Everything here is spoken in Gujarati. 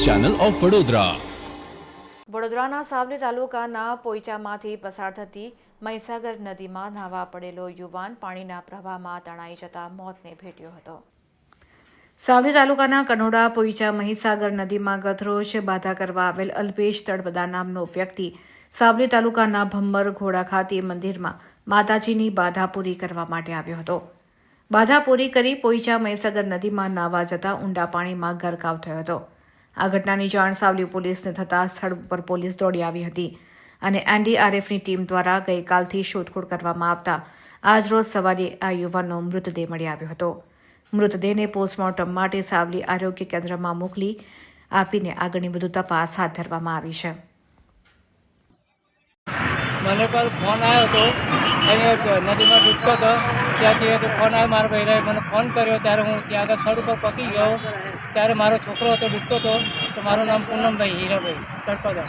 Channel of Vadodara. વડોદરાના સાવલી તાલુકાના પોઈચામાંથી પસાર થતી મહીસાગર નદીમાં નાહવા પડેલો યુવાન પાણીના પ્રવાહમાં તણાઈ જતા મોતને ભેટ્યો હતો। સાવલી તાલુકાના કનોડા પોઈચા મહીસાગર નદીમાં ગતરોજ બાધા કરવા આવેલ અલ્પેશ તળપદા નામનો વ્યક્તિ સાવલી તાલુકાના ભમ્બર ઘોડા ખાતે મંદિરમાં માતાજીની બાધા પૂરી કરવા માટે આવ્યો હતો। બાધા પૂરી કરી પોઈચા મહીસાગર નદીમાં નાહવા જતા ઊંડા પાણીમાં ગરકાવ થયો હતો। આ ઘટનાની જાણ સાવલી પોલીસને થતાં સ્થળ પર પોલીસ દોડી આવી હતી અને એનડીઆરએફની ટીમ દ્વારા ગઈકાલથી શોધખોળ કરવામાં આવતા આજરોજ સવારે આ યુવાનનો મૃતદેહ મળી આવ્યો હતો। મૃતદેહને પોસ્ટમોર્ટમ માટે સાવલી આરોગ્ય કેન્દ્રમાં મોકલી આપીને આગળની વધુ તપાસ હાથ ધરવામાં આવી છે। મને પર ફોન આવ્યો હતો, અહીંયા નદીમાં ડૂબતો હતો, ત્યાંથી ફોન આવ્યો મારા ભાઈને મને ફોન કર્યો ત્યારે હું ત્યાં આગળ સ્થળ ઉપર પહોંચી ગયો। ત્યારે મારો છોકરો હતો ડૂબતો હતો, તો મારું નામ પૂનમભાઈ હીરાભાઈ તળપદા।